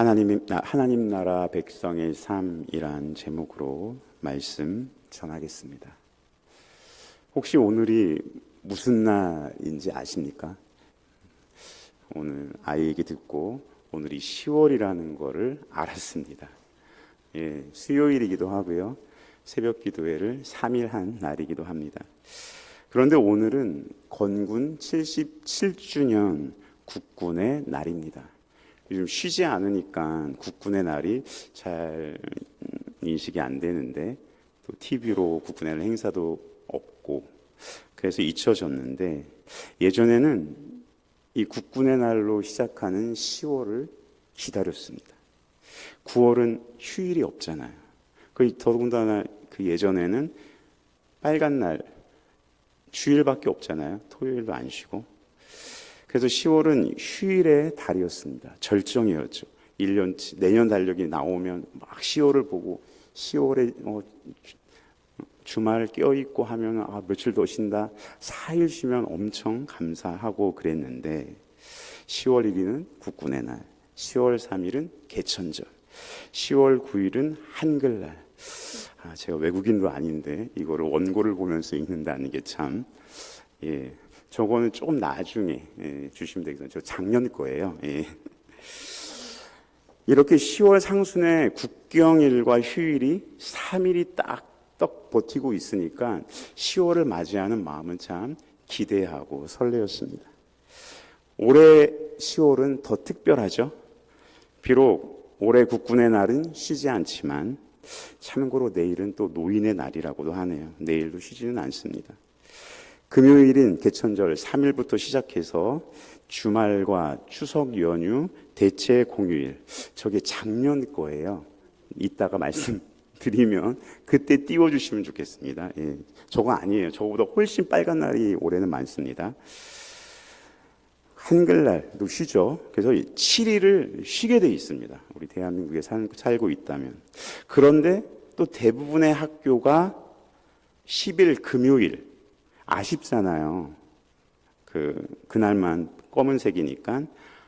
하나님 나라 백성의 삶이란 제목으로 말씀 전하겠습니다. 혹시 오늘이 무슨 날인지 아십니까? 오늘 아이 얘기 듣고 오늘이 10월이라는 거를 알았습니다. 수요일이기도 하고요. 새벽 기도회를 3일 한 날이기도 합니다. 그런데 오늘은 건군 77주년 국군의 날입니다. 요즘 쉬지 않으니까 국군의 날이 잘 인식이 안 되는데, 또 TV로 국군의 날 행사도 없고 그래서 잊혀졌는데, 예전에는 이 국군의 날로 시작하는 10월을 기다렸습니다. 9월은 휴일이 없잖아요. 더군다나 그 예전에는 빨간 날 주일밖에 없잖아요. 토요일도 안 쉬고. 그래서 10월은 휴일의 달이었습니다. 절정이었죠. 1년치 내년 달력이 나오면 막 10월을 보고 10월에 주말 껴있고 하면 며칠 더 쉰다. 4일 쉬면 엄청 감사하고 그랬는데, 10월 1일은 국군의 날, 10월 3일은 개천절, 10월 9일은 한글날. 제가 외국인도 아닌데 이거를 원고를 보면서 읽는다는 게 참, 저거는 조금 나중에 주시면 되겠어요. 저 작년 거예요. 이렇게 10월 상순에 국경일과 휴일이 3일이 딱딱 버티고 있으니까 10월을 맞이하는 마음은 참 기대하고 설레었습니다. 올해 10월은 더 특별하죠. 비록 올해 국군의 날은 쉬지 않지만, 참고로 내일은 또 노인의 날이라고도 하네요. 내일도 쉬지는 않습니다. 금요일인 개천절 3일부터 시작해서 주말과 추석 연휴, 대체 공휴일, 저게 작년 거예요. 이따가 말씀드리면 그때 띄워주시면 좋겠습니다. 저거 아니에요. 저거보다 훨씬 빨간 날이 올해는 많습니다. 한글날도 쉬죠. 그래서 7일을 쉬게 돼 있습니다. 우리 대한민국에 살고 있다면. 그런데 또 대부분의 학교가 10일 금요일, 아쉽잖아요. 그날만 검은색이니까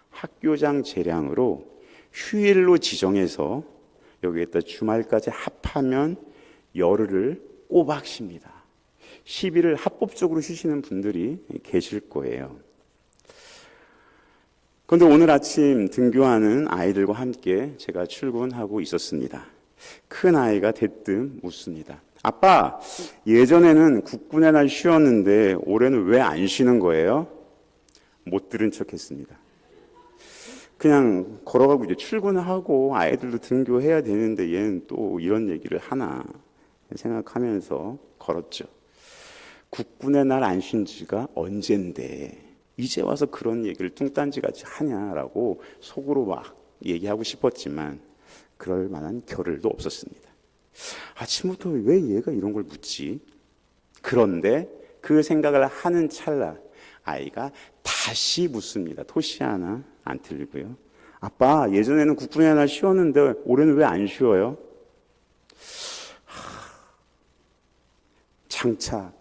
학교장 재량으로 휴일로 지정해서 여기에다 주말까지 합하면 열흘을 꼬박 쉽니다. 10일을 합법적으로 쉬시는 분들이 계실 거예요. 그런데 오늘 아침 등교하는 아이들과 함께 제가 출근하고 있었습니다. 큰 아이가 대뜸 묻습니다. 아빠, 예전에는 국군의 날 쉬었는데 올해는 왜 안 쉬는 거예요? 못 들은 척 했습니다. 그냥 걸어가고 이제 출근하고 아이들도 등교해야 되는데 얘는 또 이런 얘기를 하나 생각하면서 걸었죠. 국군의 날 안 쉰 지가 언젠데 이제 와서 그런 얘기를 뚱딴지같이 하냐라고 속으로 막 얘기하고 싶었지만 그럴 만한 겨를도 없었습니다. 아침부터 왜 얘가 이런 걸 묻지? 그런데 그 생각을 하는 찰나 아이가 다시 묻습니다. 토시 하나 안 틀리고요. 아빠, 예전에는 국군의 날 쉬었는데 올해는 왜 안 쉬어요? 장차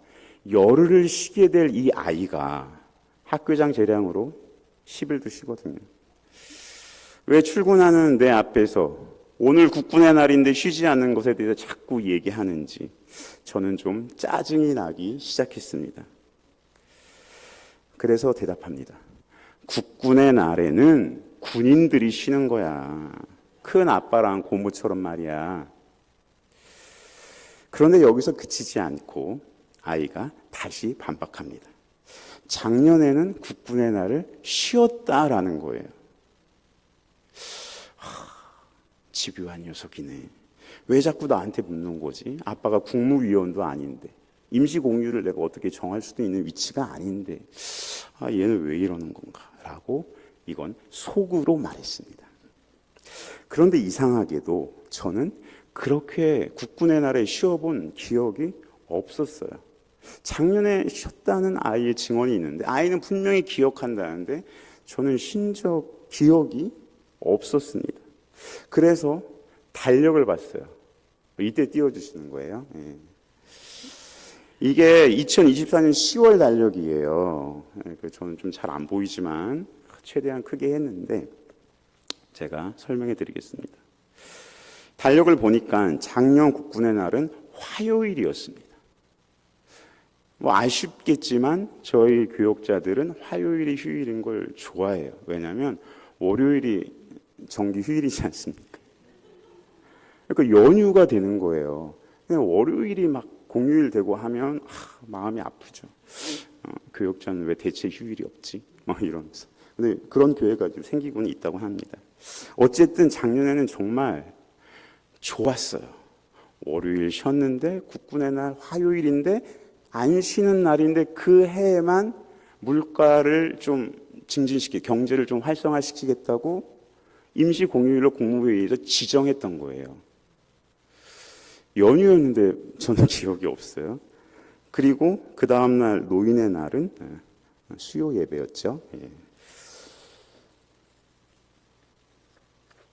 열흘을 쉬게 될 이 아이가 학교장 재량으로 10일도 쉬거든요. 왜 출근하는 내 앞에서 오늘 국군의 날인데 쉬지 않는 것에 대해서 자꾸 얘기하는지 저는 좀 짜증이 나기 시작했습니다. 그래서 대답합니다. 국군의 날에는 군인들이 쉬는 거야. 큰 아빠랑 고모처럼 말이야. 그런데 여기서 그치지 않고 아이가 다시 반박합니다. 작년에는 국군의 날을 쉬었다라는 거예요. 집요한 녀석이네. 왜 자꾸 나한테 묻는 거지? 아빠가 국무위원도 아닌데, 임시공휴를 내가 어떻게 정할 수도 있는 위치가 아닌데, 얘는 왜 이러는 건가? 라고 이건 속으로 말했습니다. 그런데 이상하게도 저는 그렇게 국군의 날에 쉬어본 기억이 없었어요. 작년에 쉬었다는 아이의 증언이 있는데, 아이는 분명히 기억한다는데 저는 쉰 적 기억이 없었습니다. 그래서 달력을 봤어요. 이때 띄워주시는 거예요. 이게 2024년 10월 달력이에요. 저는 좀 잘 안 보이지만 최대한 크게 했는데, 제가 설명해 드리겠습니다. 달력을 보니까 작년 국군의 날은 화요일이었습니다. 아쉽겠지만 저희 교역자들은 화요일이 휴일인 걸 좋아해요. 왜냐하면 월요일이 정기 휴일이지 않습니까? 그러니까 연휴가 되는 거예요. 그냥 월요일이 막 공휴일 되고 하면 마음이 아프죠. 교역자는 왜 대체 휴일이 없지? 막 이러면서. 근데 그런 교회가 좀 생기고는 있다고 합니다. 어쨌든 작년에는 정말 좋았어요. 월요일 쉬었는데 국군의 날 화요일인데 안 쉬는 날인데 그 해에만 물가를 좀 경제를 좀 활성화시키겠다고 임시 공휴일로 국무회의에서 지정했던 거예요. 연휴였는데 저는 기억이 없어요. 그리고 그 다음날 노인의 날은 수요 예배였죠.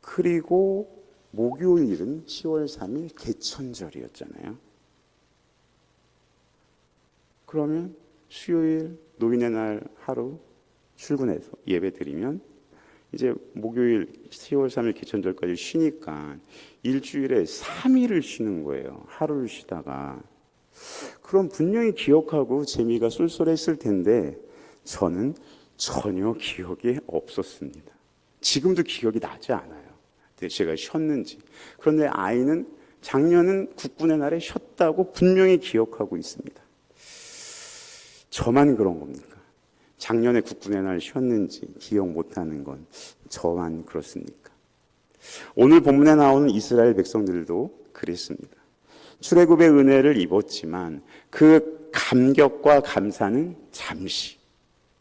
그리고 목요일은 10월 3일 개천절이었잖아요. 그러면 수요일 노인의 날 하루 출근해서 예배 드리면 이제 목요일 10월 3일 개천절까지 쉬니까 일주일에 3일을 쉬는 거예요. 하루를 쉬다가. 그럼 분명히 기억하고 재미가 쏠쏠했을 텐데 저는 전혀 기억이 없었습니다. 지금도 기억이 나지 않아요. 제가 쉬었는지. 그런데 아이는 작년은 국군의 날에 쉬었다고 분명히 기억하고 있습니다. 저만 그런 겁니까? 작년에 국군의 날 쉬었는지 기억 못하는 건 저만 그렇습니까? 오늘 본문에 나오는 이스라엘 백성들도 그랬습니다. 출애굽의 은혜를 입었지만 그 감격과 감사는 잠시.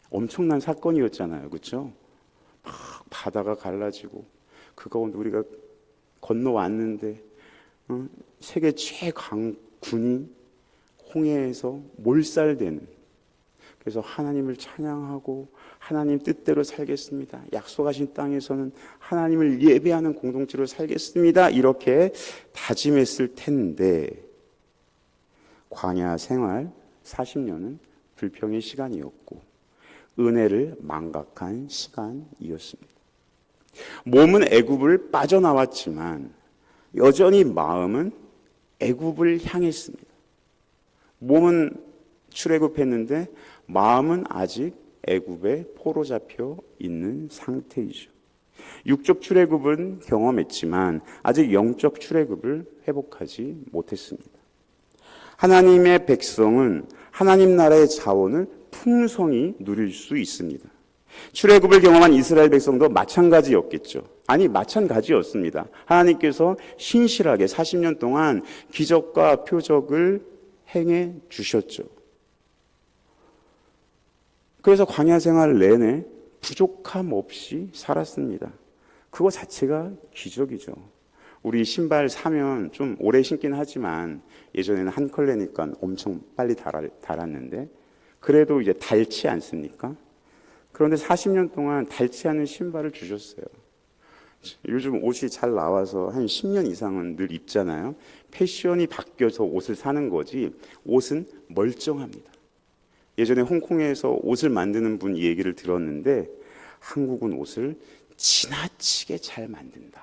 엄청난 사건이었잖아요. 그렇죠? 막 바다가 갈라지고 그 가운데 우리가 건너왔는데 세계 최강군이 홍해에서 몰살되는, 그래서 하나님을 찬양하고 하나님 뜻대로 살겠습니다. 약속하신 땅에서는 하나님을 예배하는 공동체로 살겠습니다. 이렇게 다짐했을 텐데 광야 생활 40년은 불평의 시간이었고 은혜를 망각한 시간이었습니다. 몸은 애굽을 빠져나왔지만 여전히 마음은 애굽을 향했습니다. 몸은 출애굽했는데 마음은 아직 애굽에 포로 잡혀 있는 상태이죠. 육적 출애굽은 경험했지만 아직 영적 출애굽을 회복하지 못했습니다. 하나님의 백성은 하나님 나라의 자원을 풍성히 누릴 수 있습니다. 출애굽을 경험한 이스라엘 백성도 마찬가지였겠죠. 아니, 마찬가지였습니다. 하나님께서 신실하게 40년 동안 기적과 표적을 행해 주셨죠. 그래서 광야 생활 내내 부족함 없이 살았습니다. 그거 자체가 기적이죠. 우리 신발 사면 좀 오래 신긴 하지만 예전에는 한 컬레니까 엄청 빨리 닳았는데 그래도 이제 닳지 않습니까? 그런데 40년 동안 닳지 않은 신발을 주셨어요. 요즘 옷이 잘 나와서 한 10년 이상은 늘 입잖아요. 패션이 바뀌어서 옷을 사는 거지 옷은 멀쩡합니다. 예전에 홍콩에서 옷을 만드는 분 얘기를 들었는데 한국은 옷을 지나치게 잘 만든다.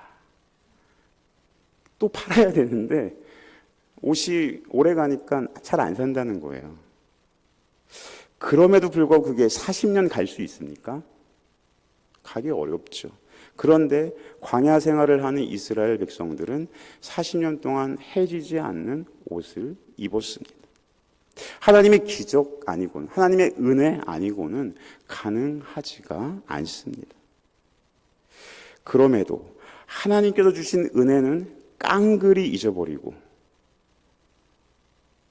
또 팔아야 되는데 옷이 오래 가니까 잘 안 산다는 거예요. 그럼에도 불구하고 그게 40년 갈 수 있습니까? 가기 어렵죠. 그런데 광야 생활을 하는 이스라엘 백성들은 40년 동안 해지지 않는 옷을 입었습니다. 하나님의 기적 아니고는, 하나님의 은혜 아니고는 가능하지가 않습니다. 그럼에도 하나님께서 주신 은혜는 깡그리 잊어버리고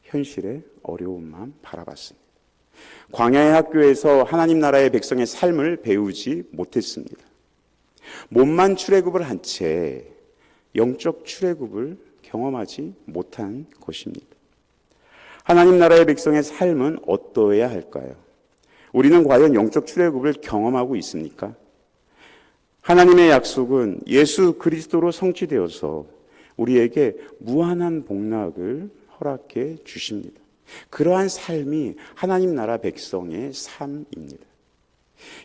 현실의 어려운 마음 바라봤습니다. 광야의 학교에서 하나님 나라의 백성의 삶을 배우지 못했습니다. 몸만 출애굽을 한 채 영적 출애굽을 경험하지 못한 것입니다. 하나님 나라의 백성의 삶은 어떠해야 할까요? 우리는 과연 영적 출애굽을 경험하고 있습니까? 하나님의 약속은 예수 그리스도로 성취되어서 우리에게 무한한 복락을 허락해 주십니다. 그러한 삶이 하나님 나라 백성의 삶입니다.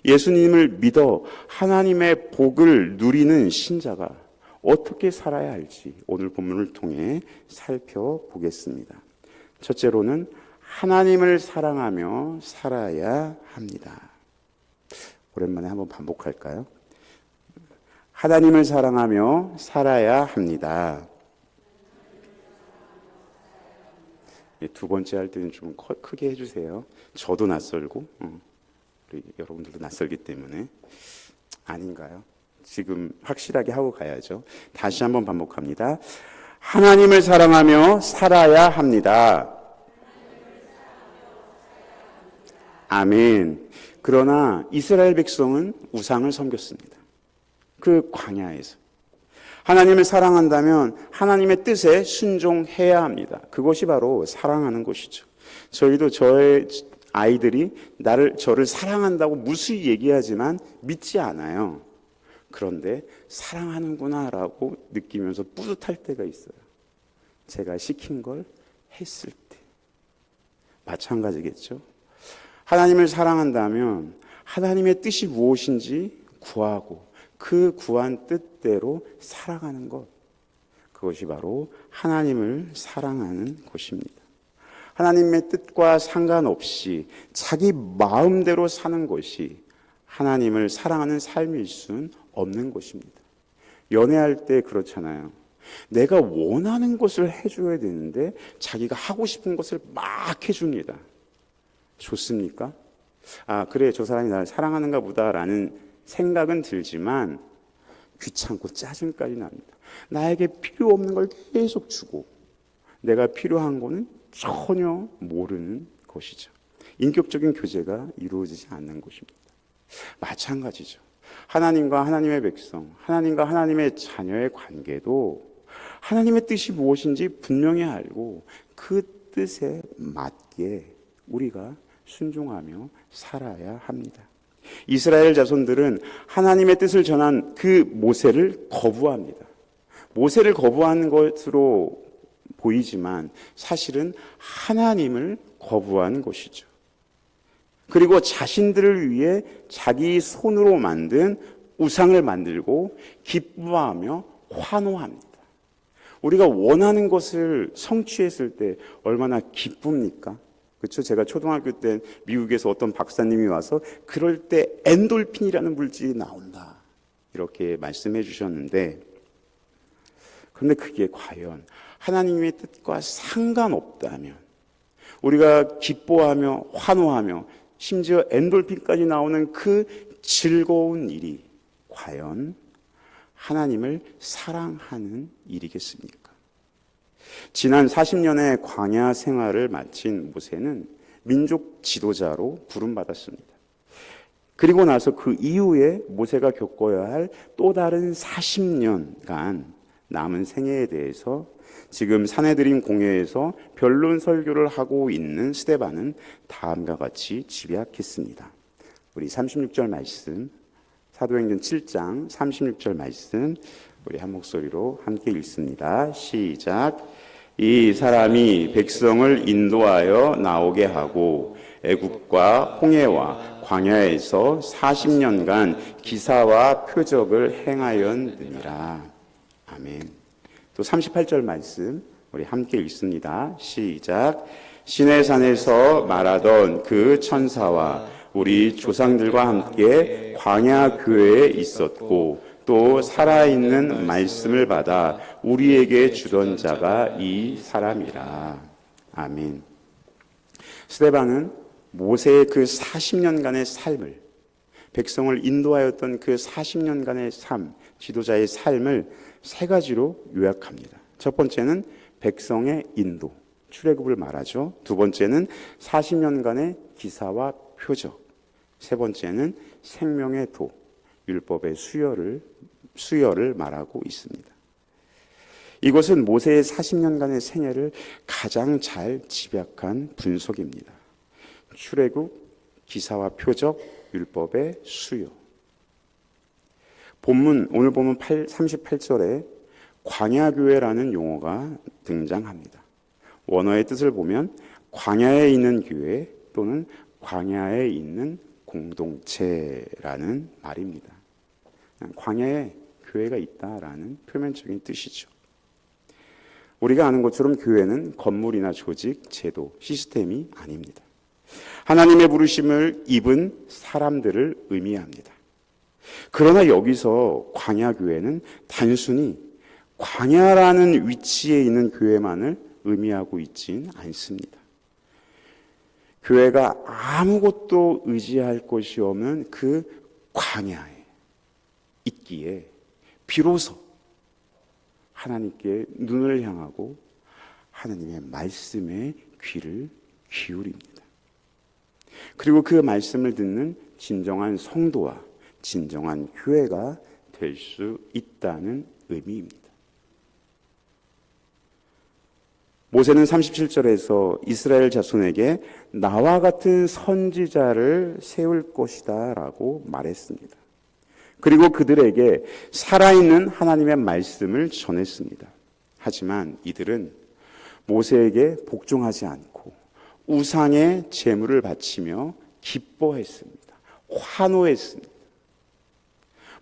예수님을 믿어 하나님의 복을 누리는 신자가 어떻게 살아야 할지 오늘 본문을 통해 살펴보겠습니다. 첫째로는 하나님을 사랑하며 살아야 합니다. 오랜만에 한번 반복할까요? 하나님을 사랑하며 살아야 합니다. 두 번째 할 때는 좀 크게 해주세요. 저도 낯설고 우리 여러분들도 낯설기 때문에. 아닌가요? 지금 확실하게 하고 가야죠. 다시 한번 반복합니다. 하나님을 사랑하며 살아야 합니다. 아멘. 그러나 이스라엘 백성은 우상을 섬겼습니다. 그 광야에서. 하나님을 사랑한다면 하나님의 뜻에 순종해야 합니다. 그것이 바로 사랑하는 것이죠. 저희도 저의 아이들이 저를 사랑한다고 무수히 얘기하지만 믿지 않아요. 그런데 사랑하는구나라고 느끼면서 뿌듯할 때가 있어요. 제가 시킨 걸 했을 때. 마찬가지겠죠. 하나님을 사랑한다면 하나님의 뜻이 무엇인지 구하고 그 구한 뜻대로 살아가는 것, 그것이 바로 하나님을 사랑하는 것입니다. 하나님의 뜻과 상관없이 자기 마음대로 사는 것이 하나님을 사랑하는 삶일 수는 없는 것입니다. 연애할 때 그렇잖아요. 내가 원하는 것을 해줘야 되는데 자기가 하고 싶은 것을 막 해줍니다. 좋습니까? 아, 그래, 저 사람이 나를 사랑하는가 보다라는 생각은 들지만 귀찮고 짜증까지 납니다. 나에게 필요 없는 걸 계속 주고 내가 필요한 거는 전혀 모르는 것이죠. 인격적인 교제가 이루어지지 않는 것입니다. 마찬가지죠. 하나님과 하나님의 백성, 하나님과 하나님의 자녀의 관계도 하나님의 뜻이 무엇인지 분명히 알고 그 뜻에 맞게 우리가 순종하며 살아야 합니다. 이스라엘 자손들은 하나님의 뜻을 전한 그 모세를 거부합니다. 모세를 거부한 것으로 보이지만 사실은 하나님을 거부한 것이죠. 그리고 자신들을 위해 자기 손으로 만든 우상을 만들고 기뻐하며 환호합니다. 우리가 원하는 것을 성취했을 때 얼마나 기쁩니까? 그렇죠? 제가 초등학교 때 미국에서 어떤 박사님이 와서 그럴 때 엔돌핀이라는 물질이 나온다 이렇게 말씀해 주셨는데, 그런데 그게 과연 하나님의 뜻과 상관없다면, 우리가 기뻐하며 환호하며 심지어 엔돌핀까지 나오는 그 즐거운 일이 과연 하나님을 사랑하는 일이겠습니까? 지난 40년의 광야 생활을 마친 모세는 민족 지도자로 부름받았습니다. 그리고 나서 그 이후에 모세가 겪어야 할 또 다른 40년간 남은 생애에 대해서 지금 산헤드림 공회에서 변론 설교를 하고 있는 스데반은 다음과 같이 집약했습니다. 우리 36절 말씀, 사도행전 7장 36절 말씀 우리 한 목소리로 함께 읽습니다. 시작. 이 사람이 백성을 인도하여 나오게 하고 애굽과 홍해와 광야에서 40년간 기사와 표적을 행하였느니라. 아멘. 또 38절 말씀 우리 함께 읽습니다. 시작. 시내산에서 말하던 그 천사와 우리 조상들과 함께 광야 교회에 있었고 또 살아있는 말씀을 받아 우리에게 주던 자가 이 사람이라. 아멘. 스데반은 모세의 그 40년간의 삶을, 백성을 인도하였던 그 40년간의 삶, 지도자의 삶을 세 가지로 요약합니다. 첫 번째는 백성의 인도, 출애굽을 말하죠. 두 번째는 40년간의 기사와 표적, 세 번째는 생명의 도, 율법의 수여를 말하고 있습니다. 이것은 모세의 40년간의 생애를 가장 잘 집약한 분석입니다. 출애굽, 기사와 표적, 율법의 수요. 오늘 본문 38절에 광야교회라는 용어가 등장합니다. 원어의 뜻을 보면 광야에 있는 교회 또는 광야에 있는 공동체라는 말입니다. 광야에 교회가 있다라는 표면적인 뜻이죠. 우리가 아는 것처럼 교회는 건물이나 조직, 제도, 시스템이 아닙니다. 하나님의 부르심을 입은 사람들을 의미합니다. 그러나 여기서 광야교회는 단순히 광야라는 위치에 있는 교회만을 의미하고 있진 않습니다. 교회가 아무것도 의지할 것이 없는 그 광야에 있기에 비로소 하나님께 눈을 향하고 하나님의 말씀에 귀를 기울입니다. 그리고 그 말씀을 듣는 진정한 성도와 진정한 교회가 될 수 있다는 의미입니다. 모세는 37절에서 이스라엘 자손에게 나와 같은 선지자를 세울 것이다 라고 말했습니다. 그리고 그들에게 살아있는 하나님의 말씀을 전했습니다. 하지만 이들은 모세에게 복종하지 않고 우상의 제물을 바치며 기뻐했습니다. 환호했습니다.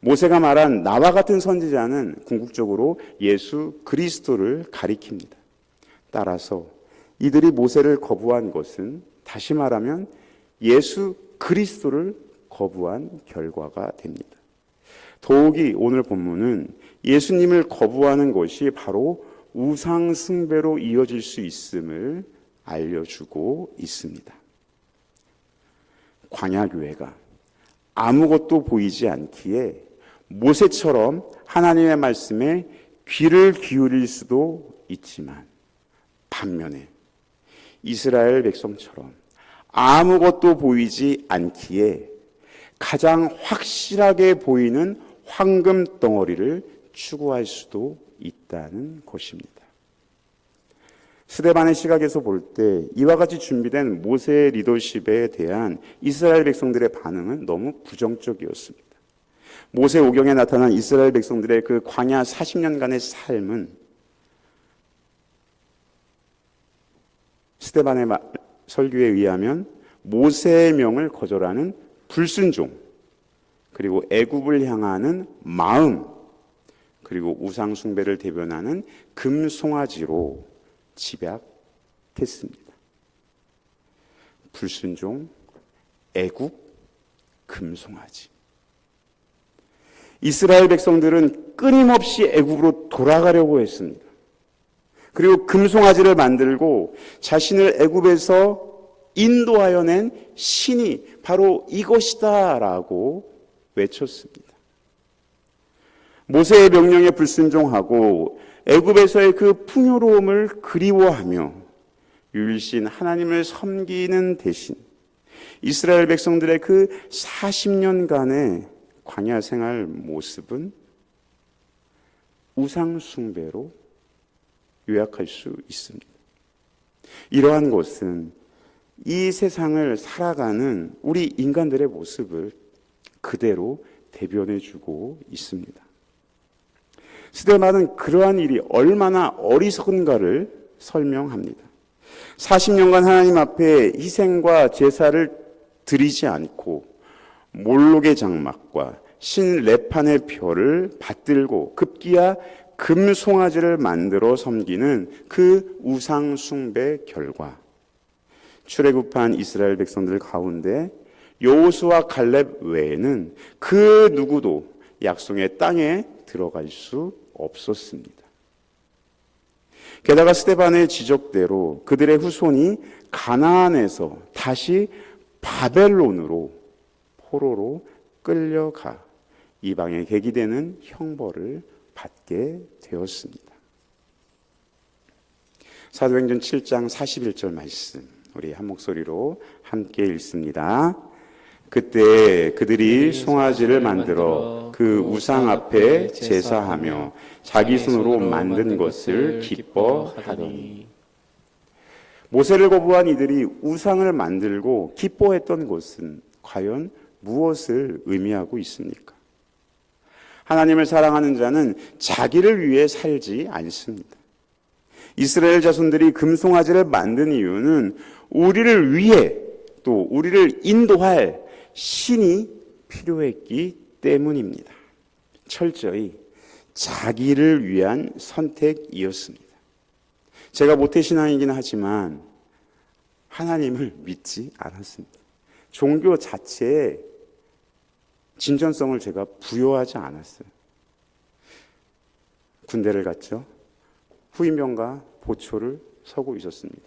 모세가 말한 나와 같은 선지자는 궁극적으로 예수 그리스도를 가리킵니다. 따라서 이들이 모세를 거부한 것은 다시 말하면 예수 그리스도를 거부한 결과가 됩니다. 더욱이 오늘 본문은 예수님을 거부하는 것이 바로 우상 숭배로 이어질 수 있음을 알려주고 있습니다. 광야교회가 아무것도 보이지 않기에 모세처럼 하나님의 말씀에 귀를 기울일 수도 있지만 반면에 이스라엘 백성처럼 아무것도 보이지 않기에 가장 확실하게 보이는 황금 덩어리를 추구할 수도 있다는 것입니다. 스데반의 시각에서 볼 때 이와 같이 준비된 모세의 리더십에 대한 이스라엘 백성들의 반응은 너무 부정적이었습니다. 모세 오경에 나타난 이스라엘 백성들의 그 광야 40년간의 삶은 스데반의 설교에 의하면 모세의 명을 거절하는 불순종, 그리고 애굽을 향하는 마음, 그리고 우상 숭배를 대변하는 금송아지로 집약했습니다. 불순종, 애굽, 금송아지. 이스라엘 백성들은 끊임없이 애굽으로 돌아가려고 했습니다. 그리고 금송아지를 만들고 자신을 애굽에서 인도하여 낸 신이 바로 이것이다라고 외쳤습니다. 모세의 명령에 불순종하고 애굽에서의 그 풍요로움을 그리워하며 유일신 하나님을 섬기는 대신 이스라엘 백성들의 그 40년간의 광야 생활 모습은 우상 숭배로 요약할 수 있습니다. 이러한 것은 이 세상을 살아가는 우리 인간들의 모습을 그대로 대변해주고 있습니다. 스데반은 그러한 일이 얼마나 어리석은가를 설명합니다. 40년간 하나님 앞에 희생과 제사를 드리지 않고 몰록의 장막과 신 레판의 별을 받들고 급기야 금송아지를 만들어 섬기는 그 우상 숭배 결과 출애굽한 이스라엘 백성들 가운데 여호수아 갈렙 외에는 그 누구도 약속의 땅에 들어갈 수 없었습니다. 게다가 스데반의 지적대로 그들의 후손이 가나안에서 다시 바벨론으로 포로로 끌려가 이방의 객이 되는 형벌을 받게 되었습니다. 사도행전 7장 41절 말씀 우리 한 목소리로 함께 읽습니다. 그때 그들이 송아지를 만들어 그 우상 앞에 제사하며 자기 손으로 만든 것을 기뻐하더니. 모세를 거부한 이들이 우상을 만들고 기뻐했던 것은 과연 무엇을 의미하고 있습니까? 하나님을 사랑하는 자는 자기를 위해 살지 않습니다. 이스라엘 자손들이 금송아지를 만든 이유는 우리를 위해 또 우리를 인도할 신이 필요했기 때문입니다. 철저히 자기를 위한 선택이었습니다. 제가 모태신앙이긴 하지만 하나님을 믿지 않았습니다. 종교 자체에 진전성을 제가 부여하지 않았어요. 군대를 갔죠. 후임병과 보초를 서고 있었습니다.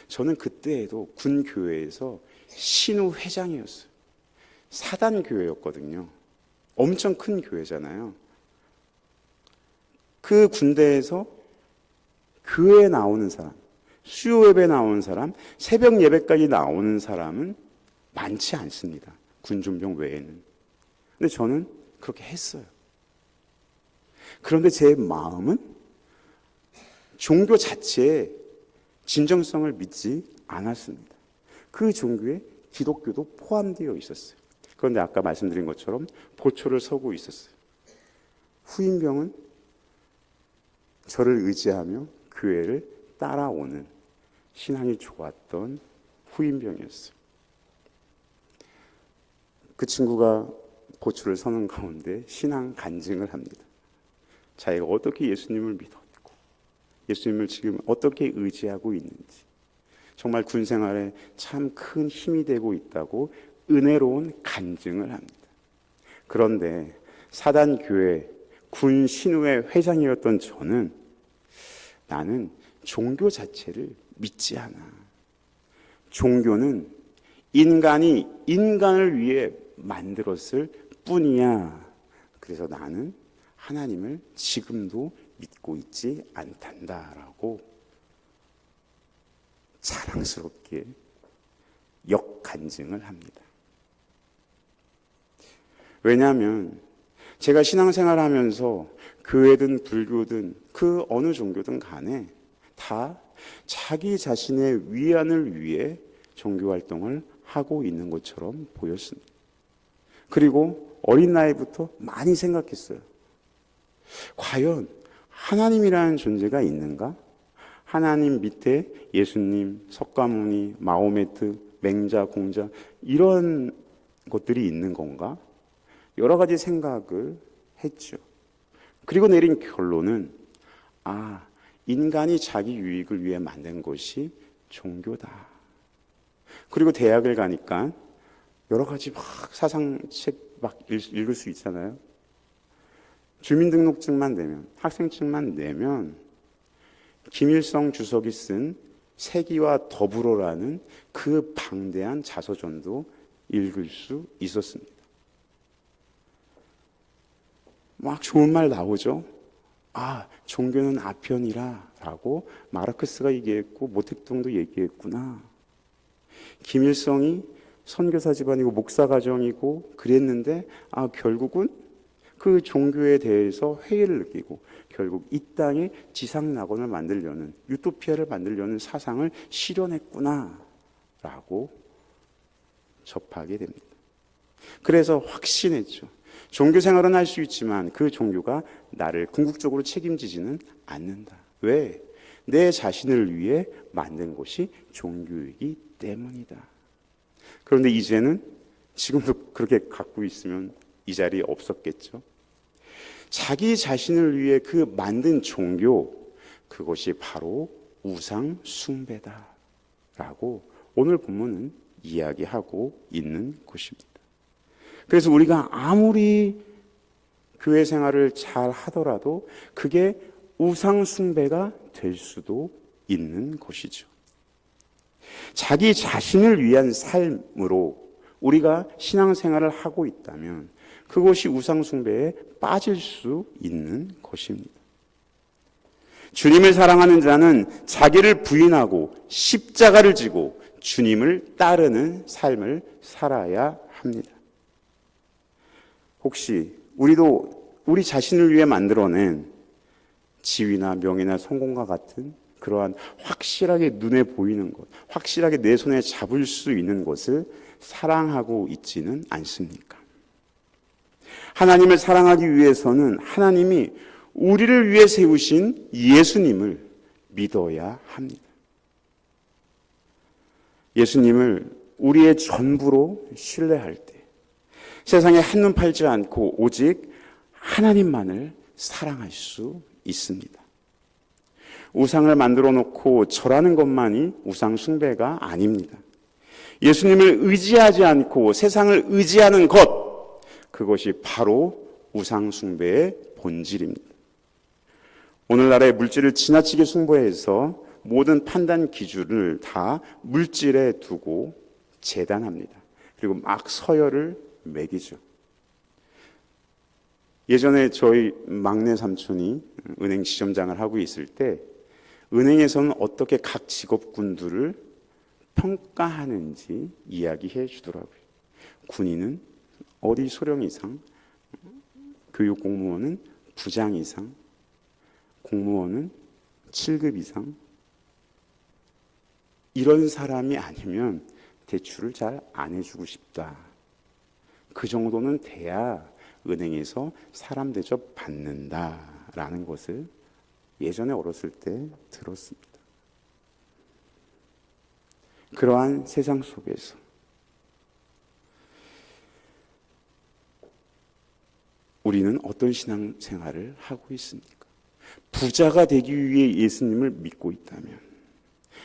저는 그때에도 군교회에서 신우회장이었어요. 사단교회였거든요. 엄청 큰 교회잖아요. 그 군대에서 교회에 나오는 사람, 수요 예배 나오는 사람, 새벽 예배까지 나오는 사람은 많지 않습니다. 군종병 외에는. 근데 저는 그렇게 했어요. 그런데 제 마음은 종교 자체에 진정성을 믿지 않았습니다. 그 종교에 기독교도 포함되어 있었어요. 그런데 아까 말씀드린 것처럼 보초를 서고 있었어요. 후임병은 저를 의지하며 교회를 따라오는 신앙이 좋았던 후임병이었어요. 그 친구가 보초를 서는 가운데 신앙 간증을 합니다. 자기가 어떻게 예수님을 믿었고 예수님을 지금 어떻게 의지하고 있는지, 정말 군 생활에 참 큰 힘이 되고 있다고 은혜로운 간증을 합니다. 그런데 사단교회 군 신우회 회장이었던 저는 나는 종교 자체를 믿지 않아. 종교는 인간이 인간을 위해 만들었을 뿐이야. 그래서 나는 하나님을 지금도 믿고 있지 않단다라고 자랑스럽게 역간증을 합니다. 왜냐하면 제가 신앙생활 하면서 교회든 불교든 그 어느 종교든 간에 다 자기 자신의 위안을 위해 종교활동을 하고 있는 것처럼 보였습니다. 그리고 어린 나이부터 많이 생각했어요. 과연 하나님이라는 존재가 있는가? 하나님 밑에 예수님, 석가모니, 마호메트, 맹자, 공자 이런 것들이 있는 건가? 여러 가지 생각을 했죠. 그리고 내린 결론은 인간이 자기 유익을 위해 만든 것이 종교다. 그리고 대학을 가니까 여러 가지 막 사상책 막 읽을 수 있잖아요. 주민등록증만 내면, 학생증만 내면 김일성 주석이 쓴 세기와 더불어라는 그 방대한 자서전도 읽을 수 있었습니다. 막 좋은 말 나오죠. 종교는 아편이라 라고 마르크스가 얘기했고 모택동도 얘기했구나. 김일성이 선교사 집안이고 목사 가정이고 그랬는데 결국은 그 종교에 대해서 회의를 느끼고 결국 이 땅에 지상낙원을 만들려는, 유토피아를 만들려는 사상을 실현했구나 라고 접하게 됩니다. 그래서 확신했죠. 종교 생활은 할 수 있지만 그 종교가 나를 궁극적으로 책임지지는 않는다. 왜? 내 자신을 위해 만든 것이 종교이기 때문이다. 그런데 이제는 지금도 그렇게 갖고 있으면 이 자리에 없었겠죠. 자기 자신을 위해 그 만든 종교, 그것이 바로 우상 숭배다라고 오늘 본문은 이야기하고 있는 것입니다. 그래서 우리가 아무리 교회 생활을 잘 하더라도 그게 우상 숭배가 될 수도 있는 것이죠. 자기 자신을 위한 삶으로 우리가 신앙생활을 하고 있다면 그것이 우상 숭배에 빠질 수 있는 것입니다. 주님을 사랑하는 자는 자기를 부인하고 십자가를 지고 주님을 따르는 삶을 살아야 합니다. 혹시 우리도 우리 자신을 위해 만들어낸 지위나 명예나 성공과 같은 그러한 확실하게 눈에 보이는 것, 확실하게 내 손에 잡을 수 있는 것을 사랑하고 있지는 않습니까? 하나님을 사랑하기 위해서는 하나님이 우리를 위해 세우신 예수님을 믿어야 합니다. 예수님을 우리의 전부로 신뢰할 때 세상에 한눈 팔지 않고 오직 하나님만을 사랑할 수 있습니다. 우상을 만들어 놓고 절하는 것만이 우상 숭배가 아닙니다. 예수님을 의지하지 않고 세상을 의지하는 것, 그것이 바로 우상 숭배의 본질입니다. 오늘날의 물질을 지나치게 숭배해서 모든 판단 기준을 다 물질에 두고 재단합니다. 그리고 막 서열을 매기죠. 예전에 저희 막내 삼촌이 은행 지점장을 하고 있을 때 은행에서는 어떻게 각 직업군들을 평가하는지 이야기해 주더라고요. 군인은 어디 소령 이상, 교육공무원은 부장 이상, 공무원은 7급 이상. 이런 사람이 아니면 대출을 잘 안 해주고 싶다. 그 정도는 돼야 은행에서 사람 대접 받는다라는 것을 예전에 어렸을 때 들었습니다. 그러한 세상 속에서 우리는 어떤 신앙생활을 하고 있습니까? 부자가 되기 위해 예수님을 믿고 있다면,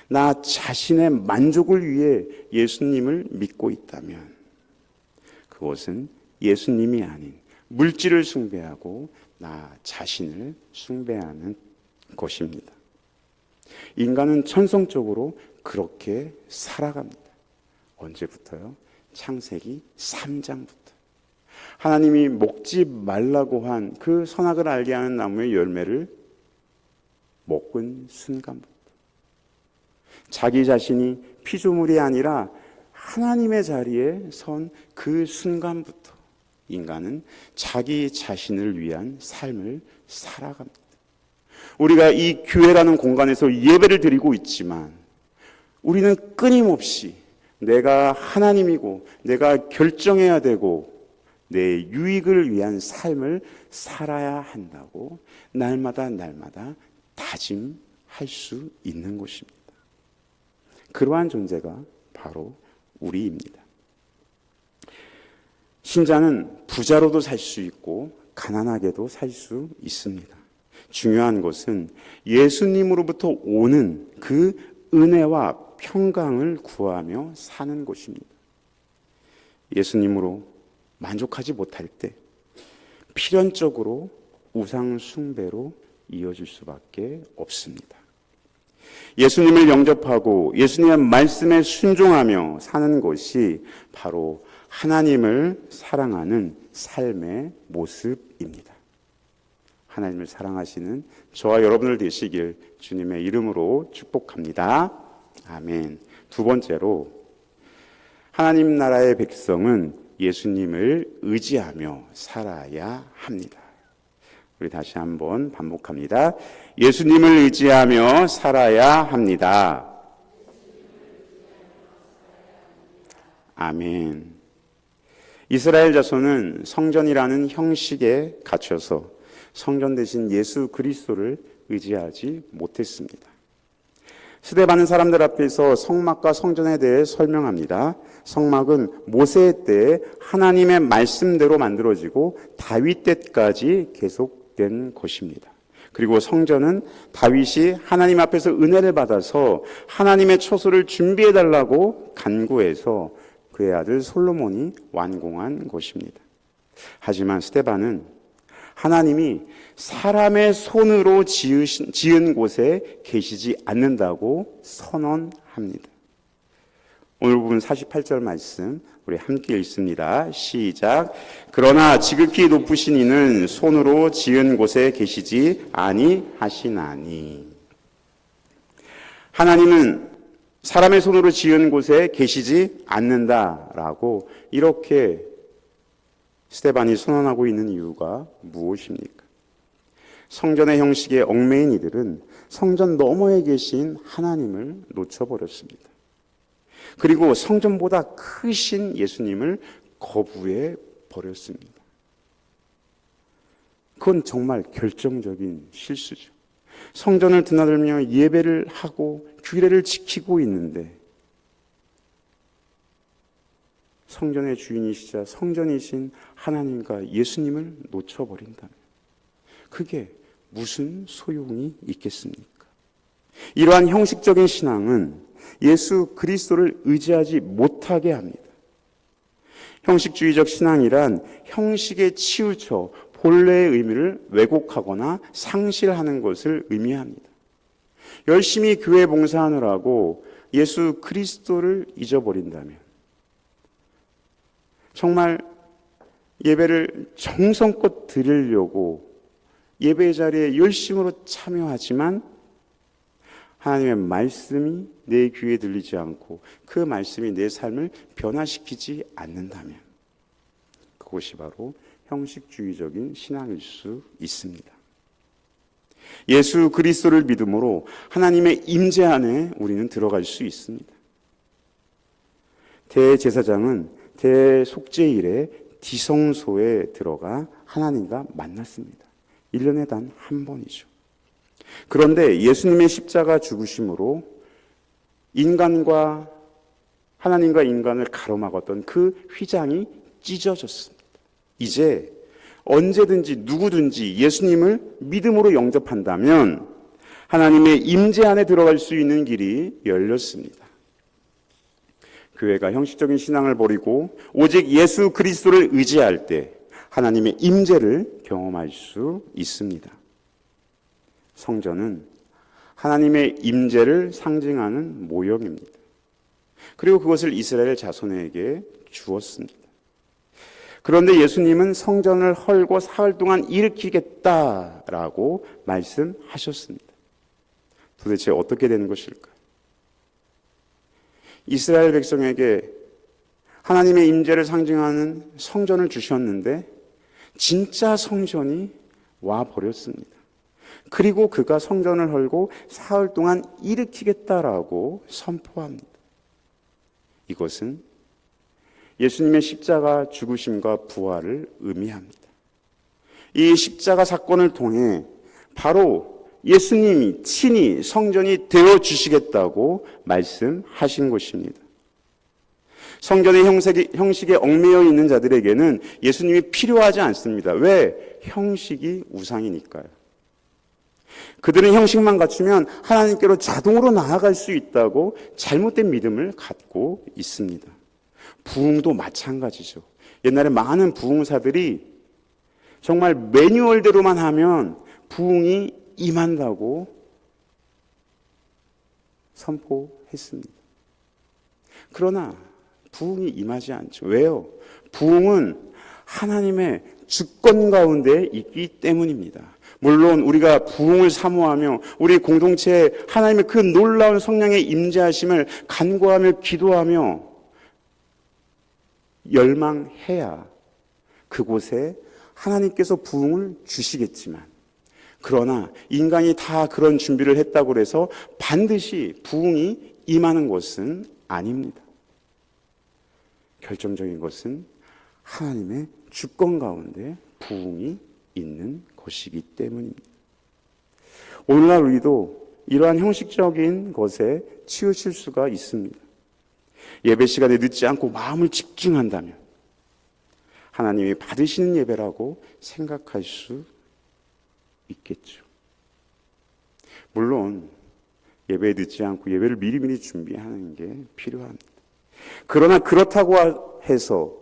나 자신의 만족을 위해 예수님을 믿고 있다면, 그것은 예수님이 아닌 물질을 숭배하고 나 자신을 숭배하는 것입니다. 인간은 천성적으로 그렇게 살아갑니다. 언제부터요? 창세기 3장부터. 하나님이 먹지 말라고 한 그 선악을 알게 하는 나무의 열매를 먹은 순간부터 자기 자신이 피조물이 아니라 하나님의 자리에 선 그 순간부터 인간은 자기 자신을 위한 삶을 살아갑니다. 우리가 이 교회라는 공간에서 예배를 드리고 있지만 우리는 끊임없이 내가 하나님이고 내가 결정해야 되고 내 유익을 위한 삶을 살아야 한다고 날마다 다짐할 수 있는 것입니다. 그러한 존재가 바로 우리입니다. 신자는 부자로도 살 수 있고 가난하게도 살 수 있습니다. 중요한 것은 예수님으로부터 오는 그 은혜와 평강을 구하며 사는 것입니다. 예수님으로 만족하지 못할 때 필연적으로 우상 숭배로 이어질 수밖에 없습니다. 예수님을 영접하고 예수님의 말씀에 순종하며 사는 것이 바로 하나님을 사랑하는 삶의 모습입니다. 하나님을 사랑하시는 저와 여러분들 되시길 주님의 이름으로 축복합니다. 아멘. 두 번째로, 하나님 나라의 백성은 예수님을 의지하며 살아야 합니다. 우리 다시 한번 반복합니다. 예수님을 의지하며 살아야 합니다. 아멘. 이스라엘 자손은 성전이라는 형식에 갇혀서 성전 대신 예수 그리스도를 의지하지 못했습니다. 스데반은 사람들 앞에서 성막과 성전에 대해 설명합니다. 성막은 모세 때 하나님의 말씀대로 만들어지고 다윗 때까지 계속된 것입니다. 그리고 성전은 다윗이 하나님 앞에서 은혜를 받아서 하나님의 처소를 준비해달라고 간구해서 그의 아들 솔로몬이 완공한 것입니다. 하지만 스데반은 하나님이 사람의 손으로 지은 곳에 계시지 않는다고 선언합니다. 오늘 부분 48절 말씀 우리 함께 읽습니다. 시작. 그러나 지극히 높으신 이는 손으로 지은 곳에 계시지 아니하시나니. 하나님은 사람의 손으로 지은 곳에 계시지 않는다라고 이렇게 스데반이 선언하고 있는 이유가 무엇입니까? 성전의 형식에 얽매인 이들은 성전 너머에 계신 하나님을 놓쳐버렸습니다. 그리고 성전보다 크신 예수님을 거부해 버렸습니다. 그건 정말 결정적인 실수죠. 성전을 드나들며 예배를 하고 규례를 지키고 있는데 성전의 주인이시자 성전이신 하나님과 예수님을 놓쳐버린다면 그게 무슨 소용이 있겠습니까? 이러한 형식적인 신앙은 예수 그리스도를 의지하지 못하게 합니다. 형식주의적 신앙이란 형식에 치우쳐 본래의 의미를 왜곡하거나 상실하는 것을 의미합니다. 열심히 교회 봉사하느라고 예수 그리스도를 잊어버린다면, 정말 예배를 정성껏 드리려고 예배 자리에 열심으로 참여하지만 하나님의 말씀이 내 귀에 들리지 않고 그 말씀이 내 삶을 변화시키지 않는다면 그것이 바로 형식주의적인 신앙일 수 있습니다. 예수 그리스도를 믿음으로 하나님의 임재 안에 우리는 들어갈 수 있습니다. 대제사장은 대속죄일에 디성소에 들어가 하나님과 만났습니다. 1년에 단 한 번이죠. 그런데 예수님의 십자가 죽으심으로 인간과 하나님과 인간을 가로막았던 그 휘장이 찢어졌습니다. 이제 언제든지 누구든지 예수님을 믿음으로 영접한다면 하나님의 임재 안에 들어갈 수 있는 길이 열렸습니다. 교회가 형식적인 신앙을 버리고 오직 예수 그리스도를 의지할 때 하나님의 임재를 경험할 수 있습니다. 성전은 하나님의 임재를 상징하는 모형입니다. 그리고 그것을 이스라엘 자손에게 주었습니다. 그런데 예수님은 성전을 헐고 사흘 동안 일으키겠다라고 말씀하셨습니다. 도대체 어떻게 되는 것일까요? 이스라엘 백성에게 하나님의 임재를 상징하는 성전을 주셨는데 진짜 성전이 와 버렸습니다. 그리고 그가 성전을 헐고 사흘 동안 일으키겠다라고 선포합니다. 이것은 예수님의 십자가 죽으심과 부활을 의미합니다. 이 십자가 사건을 통해 바로 예수님이 친히 성전이 되어 주시겠다고 말씀하신 것입니다. 성전의 형식에 얽매여 있는 자들에게는 예수님이 필요하지 않습니다. 왜? 형식이 우상이니까요. 그들은 형식만 갖추면 하나님께로 자동으로 나아갈 수 있다고 잘못된 믿음을 갖고 있습니다. 부흥도 마찬가지죠. 옛날에 많은 부흥사들이 정말 매뉴얼대로만 하면 부흥이 임한다고 선포했습니다. 그러나 부흥이 임하지 않죠. 왜요? 부흥은 하나님의 주권 가운데 있기 때문입니다. 물론 우리가 부흥을 사모하며 우리 공동체에 하나님의 그 놀라운 성령의 임재하심을 간구하며 기도하며 열망해야 그곳에 하나님께서 부흥을 주시겠지만, 그러나 인간이 다 그런 준비를 했다고 해서 반드시 부흥이 임하는 것은 아닙니다. 결정적인 것은 하나님의 주권 가운데 부흥이 있는 것이기 때문입니다. 오늘날 우리도 이러한 형식적인 것에 치우칠 수가 있습니다. 예배 시간에 늦지 않고 마음을 집중한다면 하나님이 받으시는 예배라고 생각할 수 있겠죠. 물론 예배에 늦지 않고 예배를 미리미리 준비하는 게 필요합니다. 그러나 그렇다고 해서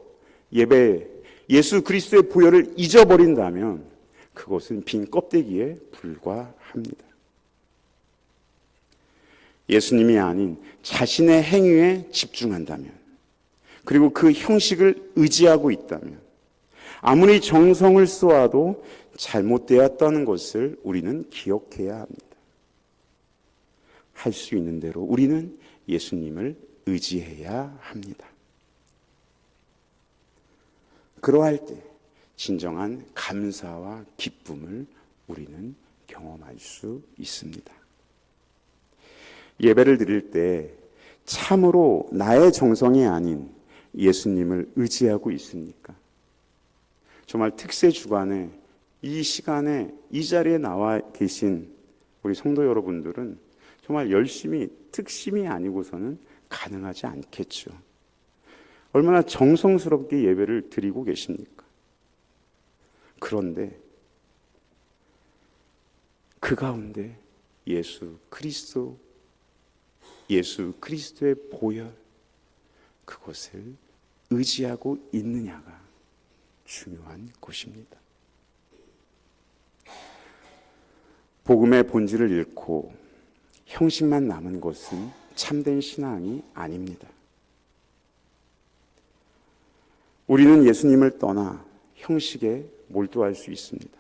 예수 그리스도의 보혈을 잊어버린다면 그것은 빈 껍데기에 불과합니다. 예수님이 아닌 자신의 행위에 집중한다면, 그리고 그 형식을 의지하고 있다면 아무리 정성을 쏘아도 잘못되었다는 것을 우리는 기억해야 합니다. 할 수 있는 대로 우리는 예수님을 의지해야 합니다. 그러할 때 진정한 감사와 기쁨을 우리는 경험할 수 있습니다. 예배를 드릴 때 참으로 나의 정성이 아닌 예수님을 의지하고 있습니까? 정말 특세 주간에 이 시간에 이 자리에 나와 계신 우리 성도 여러분들은 정말 열심히 특심이 아니고서는 가능하지 않겠죠. 얼마나 정성스럽게 예배를 드리고 계십니까? 그런데 그 가운데 예수 그리스도의 보혈, 그것을 의지하고 있느냐가 중요한 것입니다. 복음의 본질을 잃고 형식만 남은 것은 참된 신앙이 아닙니다. 우리는 예수님을 떠나 형식에 몰두할 수 있습니다.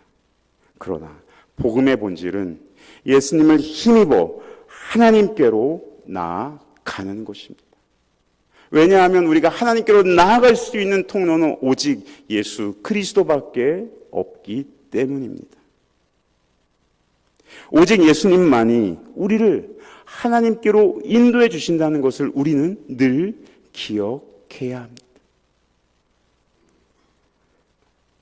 그러나 복음의 본질은 예수님을 힘입어 하나님께로 나아가는 것입니다. 왜냐하면 우리가 하나님께로 나아갈 수 있는 통로는 오직 예수 그리스도밖에 없기 때문입니다. 오직 예수님만이 우리를 하나님께로 인도해 주신다는 것을 우리는 늘 기억해야 합니다.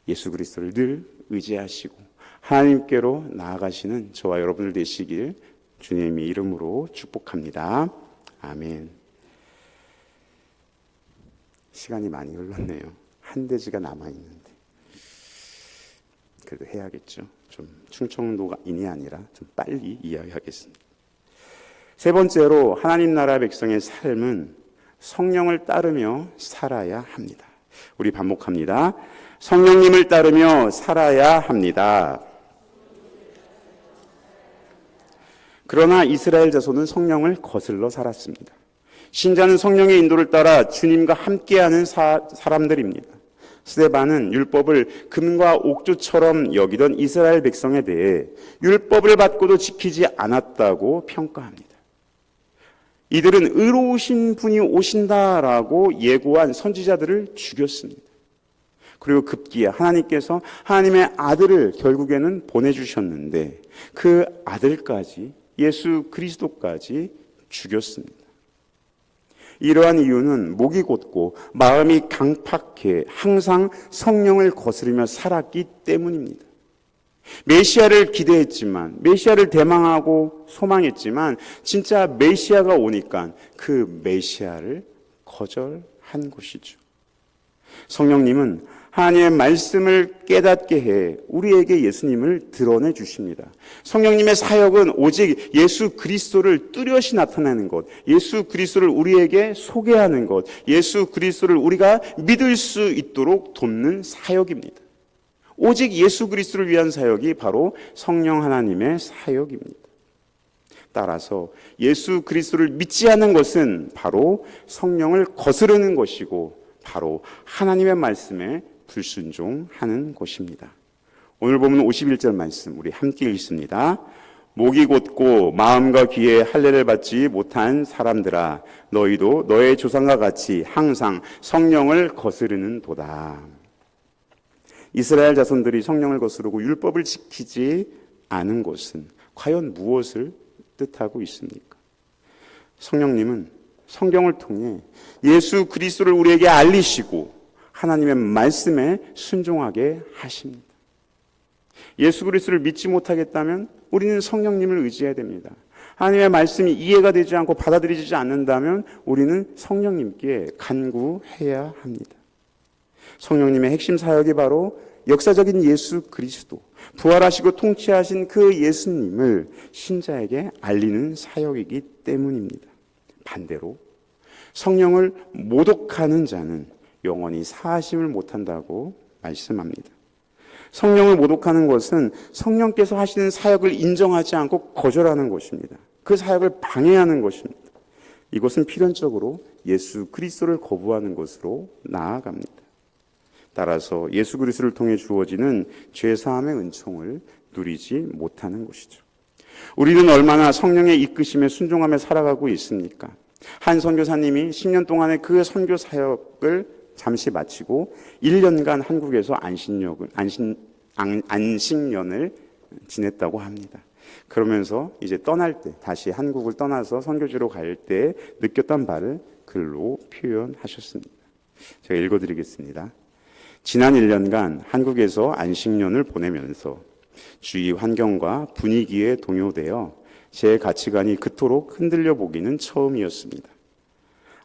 예수 그리스도를 늘 의지하시고 하나님께로 나아가시는 저와 여러분들 되시길 주님의 이름으로 축복합니다. 아멘. 시간이 많이 흘렀네요. 한 대지가 남아있는데 그래도 해야겠죠. 좀 충청도인이 아니라 좀 빨리 이야기하겠습니다. 세 번째로 하나님 나라 백성의 삶은 성령을 따르며 살아야 합니다. 우리 반복합니다. 성령님을 따르며 살아야 합니다. 그러나 이스라엘 자손은 성령을 거슬러 살았습니다. 신자는 성령의 인도를 따라 주님과 함께하는 사람들입니다. 스데반은 율법을 금과 옥조처럼 여기던 이스라엘 백성에 대해 율법을 받고도 지키지 않았다고 평가합니다. 이들은 의로우신 분이 오신다라고 예고한 선지자들을 죽였습니다. 그리고 급기야 하나님께서 하나님의 아들을 결국에는 보내주셨는데 그 아들까지, 예수 그리스도까지 죽였습니다. 이러한 이유는 목이 곧고 마음이 강팍해 항상 성령을 거스르며 살았기 때문입니다. 메시아를 기대했지만, 메시아를 대망하고 소망했지만 진짜 메시아가 오니까 그 메시아를 거절한 것이죠. 성령님은 하나님의 말씀을 깨닫게 해 우리에게 예수님을 드러내 주십니다. 성령님의 사역은 오직 예수 그리스도를 뚜렷이 나타내는 것, 예수 그리스도를 우리에게 소개하는 것, 예수 그리스도를 우리가 믿을 수 있도록 돕는 사역입니다. 오직 예수 그리스도를 위한 사역이 바로 성령 하나님의 사역입니다. 따라서 예수 그리스도를 믿지 않는 것은 바로 성령을 거스르는 것이고 바로 하나님의 말씀에 불순종하는 것입니다. 오늘 보면 51절 말씀 우리 함께 읽습니다. 목이 곧고 마음과 귀에 할례를 받지 못한 사람들아 너희도 너의 조상과 같이 항상 성령을 거스르는 도다. 이스라엘 자손들이 성령을 거스르고 율법을 지키지 않은 것은 과연 무엇을 뜻하고 있습니까? 성령님은 성경을 통해 예수 그리스도를 우리에게 알리시고 하나님의 말씀에 순종하게 하십니다. 예수 그리스도를 믿지 못하겠다면 우리는 성령님을 의지해야 됩니다. 하나님의 말씀이 이해가 되지 않고 받아들이지 않는다면 우리는 성령님께 간구해야 합니다. 성령님의 핵심 사역이 바로 역사적인 예수 그리스도, 부활하시고 통치하신 그 예수님을 신자에게 알리는 사역이기 때문입니다. 반대로 성령을 모독하는 자는 영원히 사하심을 못한다고 말씀합니다. 성령을 모독하는 것은 성령께서 하시는 사역을 인정하지 않고 거절하는 것입니다. 그 사역을 방해하는 것입니다. 이것은 필연적으로 예수 그리스도를 거부하는 것으로 나아갑니다. 따라서 예수 그리스도를 통해 주어지는 죄사함의 은총을 누리지 못하는 것이죠. 우리는 얼마나 성령의 이끄심에 순종하며 살아가고 있습니까? 한 선교사님이 10년 동안의 그 선교 사역을 잠시 마치고 1년간 한국에서 안식년을 지냈다고 합니다. 그러면서 이제 떠날 때, 다시 한국을 떠나서 선교지로 갈 때 느꼈던 바를 글로 표현하셨습니다. 제가 읽어드리겠습니다. 지난 1년간 한국에서 안식년을 보내면서 주위 환경과 분위기에 동요되어 제 가치관이 그토록 흔들려 보기는 처음이었습니다.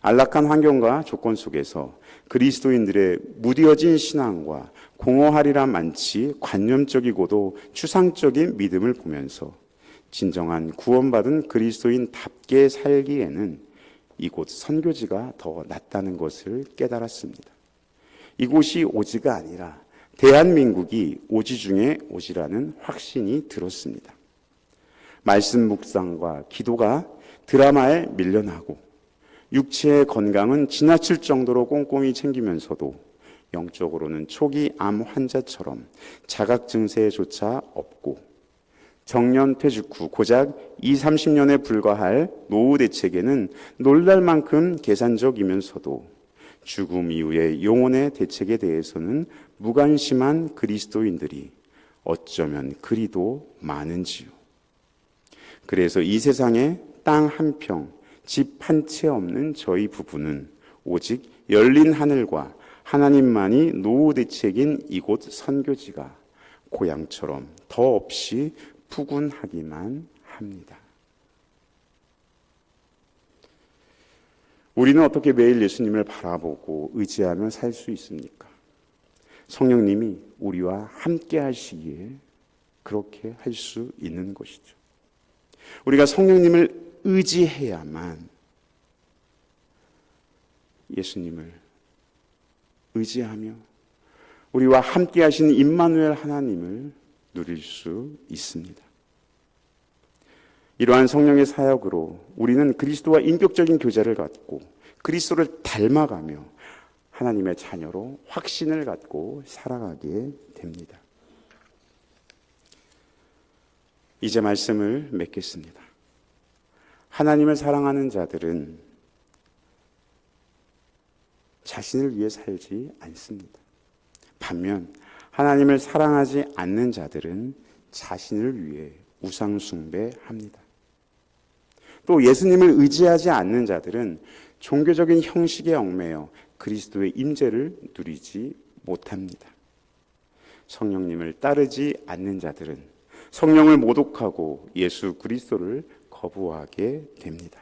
안락한 환경과 조건 속에서 그리스도인들의 무뎌진 신앙과 공허하리라 많지 관념적이고도 추상적인 믿음을 보면서 진정한 구원받은 그리스도인답게 살기에는 이곳 선교지가 더 낫다는 것을 깨달았습니다. 이곳이 오지가 아니라 대한민국이 오지 중에 오지라는 확신이 들었습니다. 말씀 묵상과 기도가 드라마에 밀려나고 육체의 건강은 지나칠 정도로 꼼꼼히 챙기면서도 영적으로는 초기 암 환자처럼 자각 증세조차 없고 정년 퇴직 후 고작 20-30년에 불과할 노후 대책에는 놀랄 만큼 계산적이면서도 죽음 이후의 영혼의 대책에 대해서는 무관심한 그리스도인들이 어쩌면 그리도 많은지요. 그래서 이 세상에 땅 한 평, 집 한 채 없는 저희 부부는 오직 열린 하늘과 하나님만이 노후 대책인 이곳 선교지가 고향처럼 더 없이 푸근하기만 합니다. 우리는 어떻게 매일 예수님을 바라보고 의지하며 살 수 있습니까? 성령님이 우리와 함께 하시기에 그렇게 할 수 있는 것이죠. 우리가 성령님을 의지해야만 예수님을 의지하며 우리와 함께 하시는 임마누엘 하나님을 누릴 수 있습니다. 이러한 성령의 사역으로 우리는 그리스도와 인격적인 교제를 갖고 그리스도를 닮아가며 하나님의 자녀로 확신을 갖고 살아가게 됩니다. 이제 말씀을 맺겠습니다. 하나님을 사랑하는 자들은 자신을 위해 살지 않습니다. 반면 하나님을 사랑하지 않는 자들은 자신을 위해 우상 숭배합니다. 또 예수님을 의지하지 않는 자들은 종교적인 형식에 얽매여 그리스도의 임재를 누리지 못합니다. 성령님을 따르지 않는 자들은 성령을 모독하고 예수 그리스도를 거부하게 됩니다.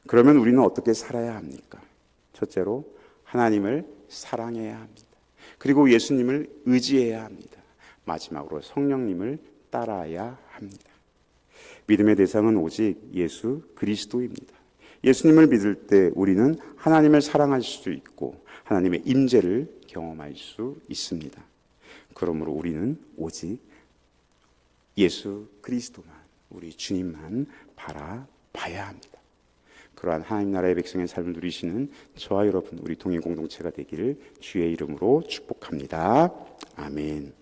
그러면 우리는 어떻게 살아야 합니까? 첫째로 하나님을 사랑해야 합니다. 그리고 예수님을 의지해야 합니다. 마지막으로 성령님을 따라야 합니다. 믿음의 대상은 오직 예수 그리스도입니다. 예수님을 믿을 때 우리는 하나님을 사랑할 수 있고 하나님의 임재를 경험할 수 있습니다. 그러므로 우리는 오직 예수 그리스도만, 우리 주님만 바라봐야 합니다. 그러한 하나님 나라의 백성의 삶을 누리시는 저와 여러분, 우리 동행 공동체가 되기를 주의 이름으로 축복합니다. 아멘.